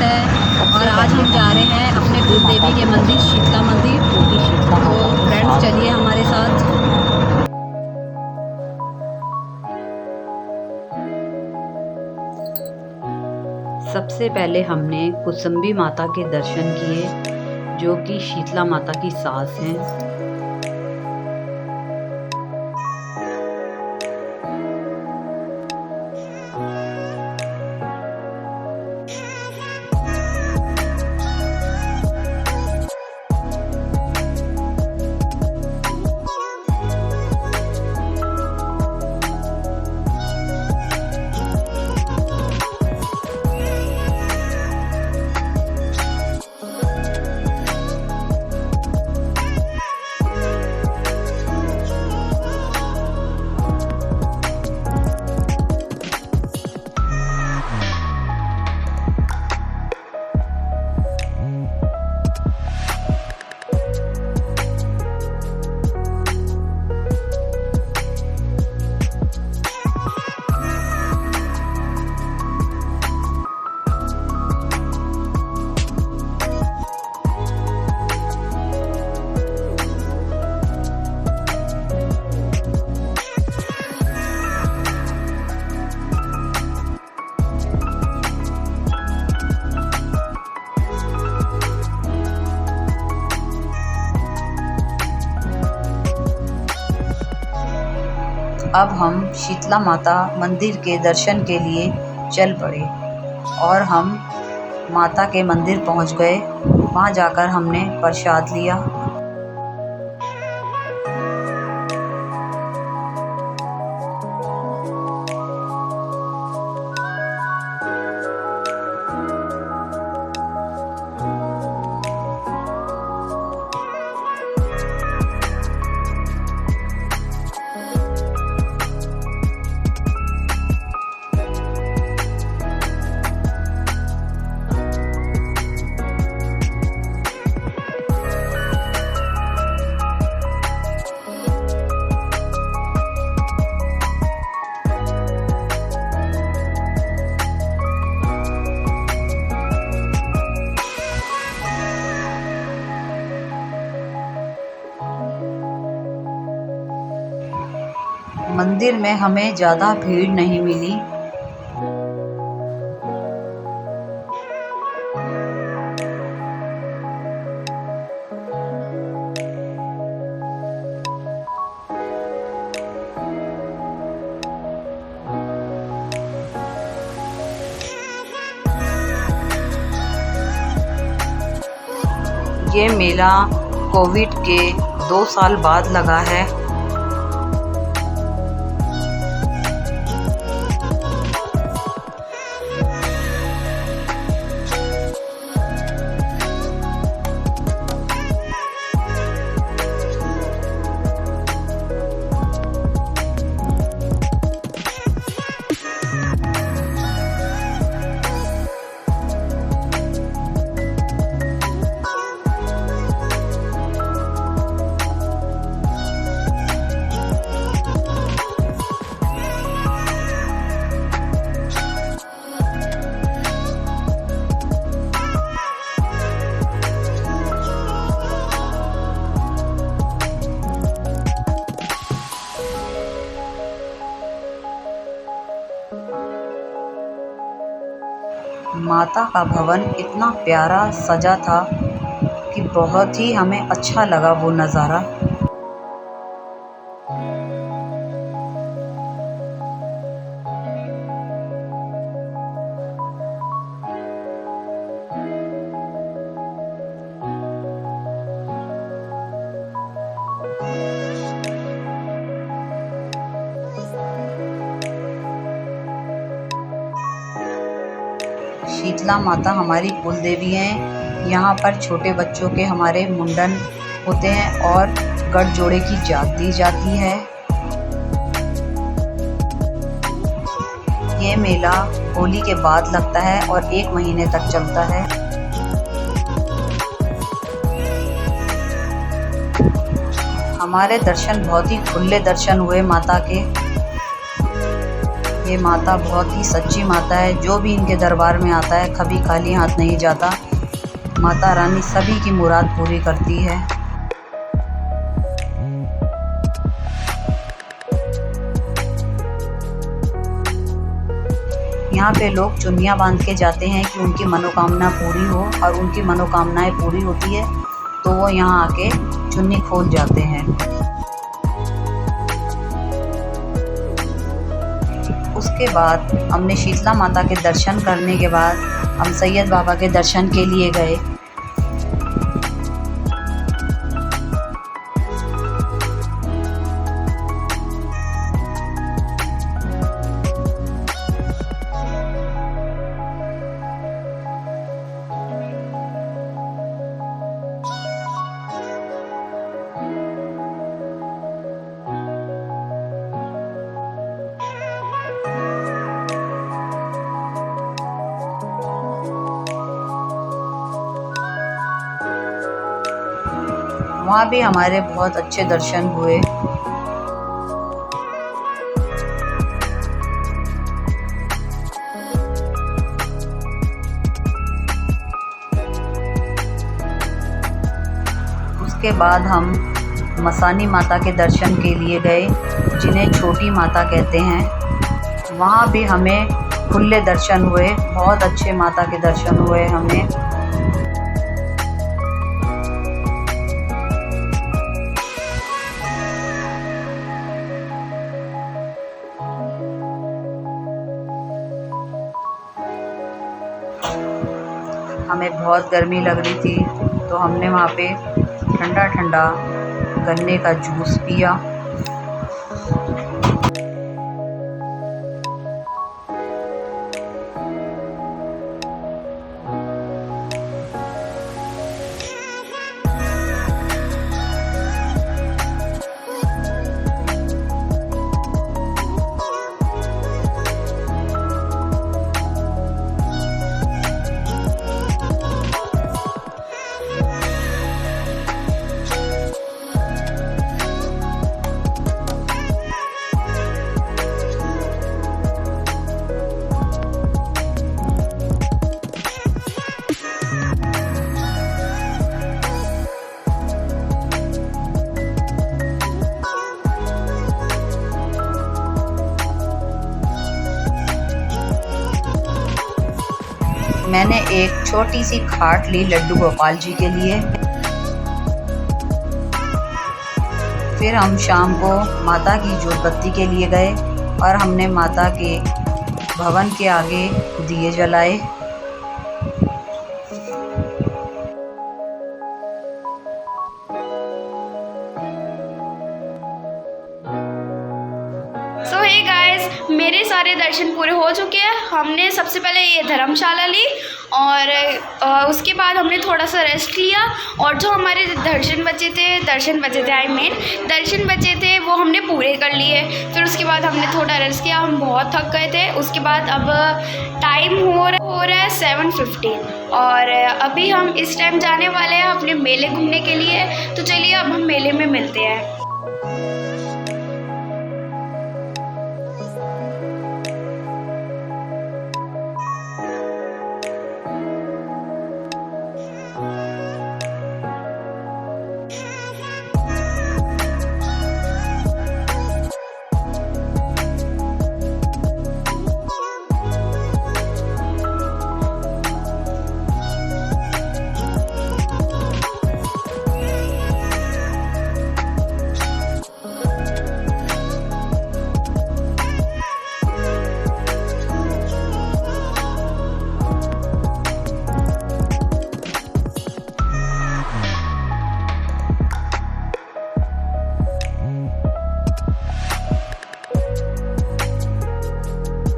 है और आज हम जा रहे हैं अपने कुल देवी के मंदिर शीतला मंदिर। तो फ्रेंड्स चलिए हमारे साथ। सबसे पहले हमने कुसुम्भी माता के दर्शन किए, जो कि शीतला माता की सास हैं। अब हम शीतला माता मंदिर के दर्शन के लिए चल पड़े और हम माता के मंदिर पहुंच गए। वहां जाकर हमने प्रसाद लिया। मंदिर में हमें ज़्यादा भीड़ नहीं मिली। ये मेला कोविड के 2 साल बाद लगा है। माता का भवन इतना प्यारा सजा था कि बहुत ही हमें अच्छा लगा वो नज़ारा। शीतला माता हमारी कुल देवी हैं। यहाँ पर छोटे बच्चों के हमारे मुंडन होते हैं और गठजोड़े की जात दी जाती है। ये मेला होली के बाद लगता है और 1 महीने तक चलता है। हमारे दर्शन बहुत ही खुले दर्शन हुए माता के। ये माता बहुत ही सच्ची माता है। जो भी इनके दरबार में आता है कभी खाली हाथ नहीं जाता। माता रानी सभी की मुराद पूरी करती है। यहाँ पे लोग चुन्नियाँ बांध के जाते हैं कि उनकी मनोकामना पूरी हो, और उनकी मनोकामनाएं पूरी होती है तो वो यहाँ आके चुन्नी खोल जाते हैं। उसके बाद हमने शीतला माता के दर्शन करने के बाद हम सैयद बाबा के दर्शन के लिए गए। वहाँ भी हमारे बहुत अच्छे दर्शन हुए। उसके बाद हम मसानी माता के दर्शन के लिए गए, जिन्हें छोटी माता कहते हैं। वहाँ भी हमें खुले दर्शन हुए, बहुत अच्छे माता के दर्शन हुए हमें। हमें बहुत गर्मी लग रही थी तो हमने वहाँ पे ठंडा ठंडा गन्ने का जूस पिया। मैंने एक छोटी सी खाट ली लड्डू गोपाल जी के लिए। फिर हम शाम को माता की जोत बत्ती के लिए गए और हमने माता के भवन के आगे दिए जलाए। सो हे गाइस, मेरे सारे दर्शन पूरे हो चुके हैं। हमने सबसे पहले ये धर्मशाला ली और उसके बाद हमने थोड़ा सा रेस्ट लिया, और जो हमारे दर्शन बचे थे वो हमने पूरे कर लिए। फिर उसके बाद हमने थोड़ा रेस्ट किया, हम बहुत थक गए थे। उसके बाद अब टाइम हो रहा है 7:15 और अभी हम इस टाइम जाने वाले हैं अपने मेले घूमने के लिए। तो चलिए अब हम मेले में मिलते हैं।